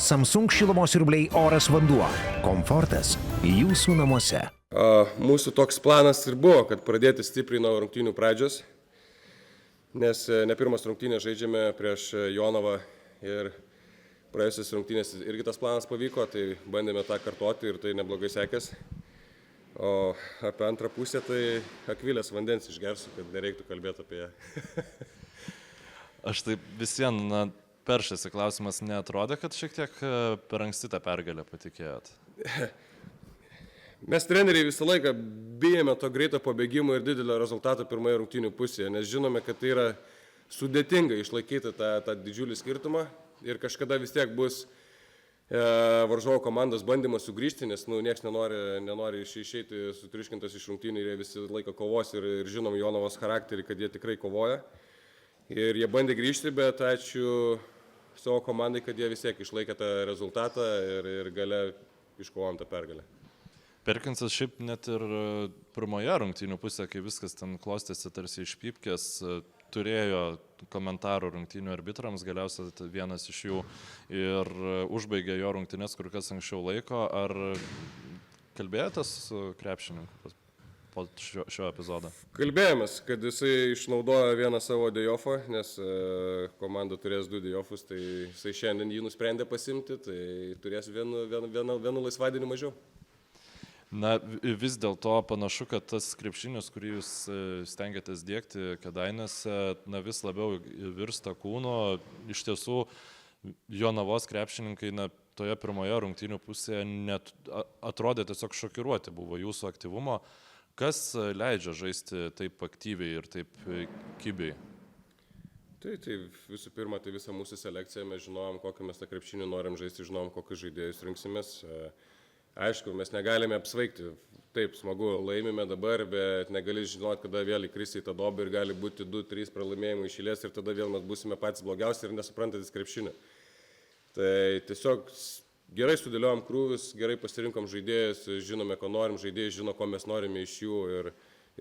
Samsung šilumos siurbliai Oras vanduo. Komfortas jūsų namuose. Mūsų toks planas ir buvo, kad pradėti stipriai nuo rungtynių pradžios, nes ne pirmas rungtynės žaidžiame prieš Jonavą ir praėjusias rungtynės irgi tas planas pavyko, tai bandėme tą kartoti ir tai neblogai sekės. O apie antrą pusę tai Akvilės vandens išgersiu, kad nereiktų kalbėti apie ją. Aš taip visiems peršasi klausimas, neatrodė, kad šiek tiek per anksti tą pergalę patikėjot? Mes treneriai visą laiką bijome to greito pabėgimo ir didelio rezultato pirmoje rungtynių pusėje, nes žinome, kad tai yra sudėtinga išlaikyti tą didžiulį skirtumą ir kažkada vis tiek bus varžovo komandos bandymas sugrįžti, nes niekas nenori išeiti sutriuškintas iš rungtynių ir jie visi laiką kovos ir žinom Jonavos charakterį, kad jie tikrai kovoja. Ir jie bandė grįžti, bet ačiū savo komandai, kad jie vis tiek išlaikė tą rezultatą ir gale iškovojom tą pergalę. Perkinsas šiaip net ir pirmoje rungtynių pusėje, kai viskas ten klostėsi tarsi iš pypkės, turėjo komentarų rungtynių arbitrams, galiausiai vienas iš jų ir užbaigė jo rungtynės kur kas anksčiau laiko. Ar kalbėjotės su krepšininku po šio epizodo? Kalbėjomės, kad jisai išnaudojo vieną savo dejofą, nes komanda turės 2 dejofus, tai jisai šiandien jį nusprendė pasimti, tai turės vienu laisvadienį mažiau. Na, vis dėlto panašu, kad tas krepšinis, kurį jūs stengiatės dėkti Kėdainiuose, vis labiau virsta kūnu. Iš tiesų, Jonavos krepšininkai toje pirmoje rungtynių pusėje net atrodė tiesiog šokiruoti buvo jūsų aktyvumo. Kas leidžia žaisti taip aktyviai ir taip kibiai? Tai visų pirma, tai visa mūsų selekcija, mes žinojom, kokį mes tą krepšinį norim žaisti, žinojom, kokius žaidėjus rinksimės. Aišku, mes negalime apsvaigti. Taip, smagu, laimime dabar, bet negali žinoti, kada vėl įkrisi į tą dobą ir gali būti 2-3 pralaimėjimai iš eilės ir tada vėl mes būsime patys blogiausi ir nesuprantantis krepšinio. Tai tiesiog gerai sudėliojom krūvis, gerai pasirinkom žaidėjus, žinome, ko norim, žaidėjai žino, ko mes norime iš jų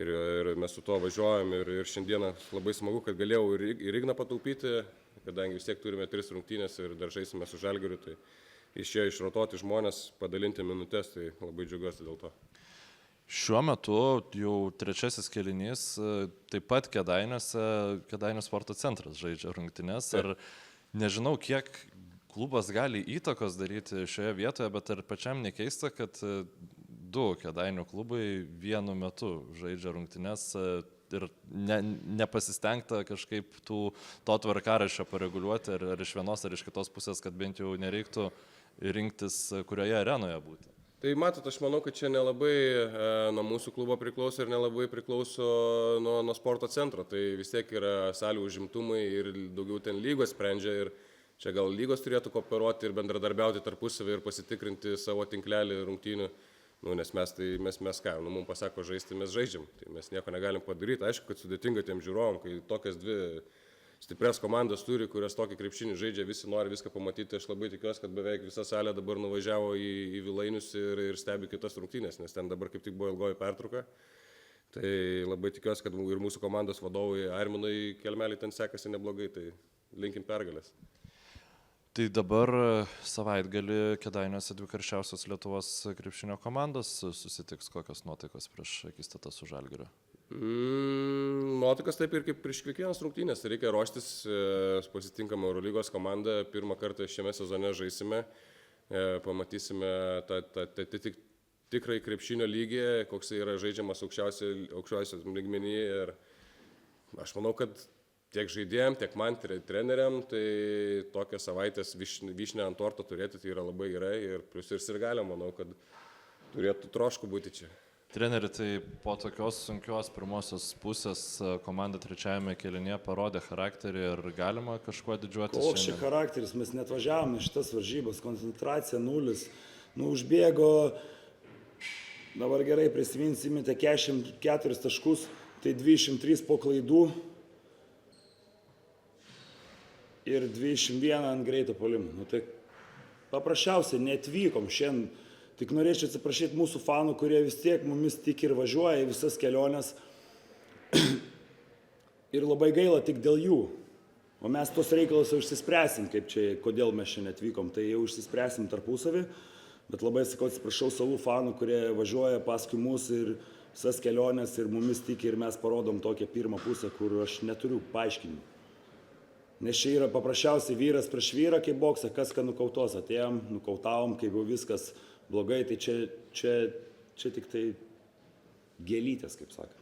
ir mes su to važiuojam ir šiandieną labai smagu, kad galėjau ir Igną pataupyti, kadangi vis tiek turime 3 rungtynės ir dar žaisime su Žalgiriu, tai išėjo išrototi žmonės, padalinti minutės, tai labai džiaugiuosi dėl to. Šiuo metu jau 3 kėlinys, taip pat Kėdainių sporto centras žaidžia rungtynes. Ir nežinau, kiek klubas gali įtakos daryti šioje vietoje, bet ar pačiam nekeista, kad 2 Kėdainių klubai vienu metu žaidžia rungtynes ir nepasistengta kažkaip to tvarkaraščio pareguliuoti ar iš vienos ar iš kitos pusės, kad bent jau nereiktų rinktis, kurioje arenoje būti. Tai matot, aš manau, kad čia nelabai nuo mūsų klubo priklauso ir nelabai priklauso nuo sporto centro. Tai vis tiek yra salių užimtumai ir daugiau ten lygos sprendžia ir čia gal lygos turėtų kooperuoti ir bendradarbiauti tarpusavį ir pasitikrinti savo tinklelį rungtynių. Nes mes ką, mums pasako žaisti, mes žaidžiam, tai mes nieko negalim padaryti. Aišku, kad sudėtinga tiem žiūrovom, kai tokias 2 stiprias komandas turi, kurios tokį krepšinį žaidžia, visi nori viską pamatyti. Aš labai tikiuosi, kad beveik visa salė dabar nuvažiavo į Vilainius ir stebi kitas rungtynės, nes ten dabar kaip tik buvo ilgoji pertrauka. Tai labai tikiuosi, kad ir mūsų komandos vadovui Arminui Kelmelį ten sekasi neblogai, tai linkim pergalės. Tai dabar savaitgalį Kėdainiuose 2 karščiausios Lietuvos krepšinio komandos susitiks. Kokios nuotaikos prieš akistatą su Žalgiriu? Nuotaikos taip ir kaip prieš kiekvienas rungtynės. Reikia ruoštis, pasitinkam Eurolygos komandą. Pirmą kartą šiame sezone žaisime, pamatysime tą tikrai krepšinio lygį, koks yra žaidžiamas aukščiausios lygmenyje. Ir aš manau, kad tiek žaidėjim, tiek man, treneriam, tai tokią savaitės vyšnę ant torto turėti tai yra labai gerai ir plus ir sirgalė, manau, kad turėtų trošku būti čia. Treneri, tai po tokios sunkios pirmosios pusės komanda 3 kėlinyje parodė charakterį ir galima kažkuo didžiuotis? Koks čia charakteris, mes net važiavome šitas varžybas, koncentracija 0, užbėgo, dabar gerai prisiminsim, 44 taškus, tai 203 po klaidų ir 21 ant greito puolimo. Tai paprasčiausiai neatvykom šiandien. Tik norėčiau atsiprašyti mūsų fanų, kurie vis tiek mumis tik ir važiuoja į visas keliones. Ir labai gaila tik dėl jų. O mes tos reikalus jau išsispręsim, kaip čia, kodėl mes čia netvykom, tai jau išsispręsim tarpusavį, bet labai sakau, atsiprašau savų fanų, kurie važiuoja paskui mus ir visas keliones ir mumis tiki ir mes parodom tokią pirmą pusę, kur aš neturiu paaiškinimų. Nes čia yra paprasčiausiai vyras prieš vyrą, kaip boksa, kas ką nukautos, atėjom, nukautavom, kaip jau viskas blogai, tai čia tik tai gėlytės, kaip sako.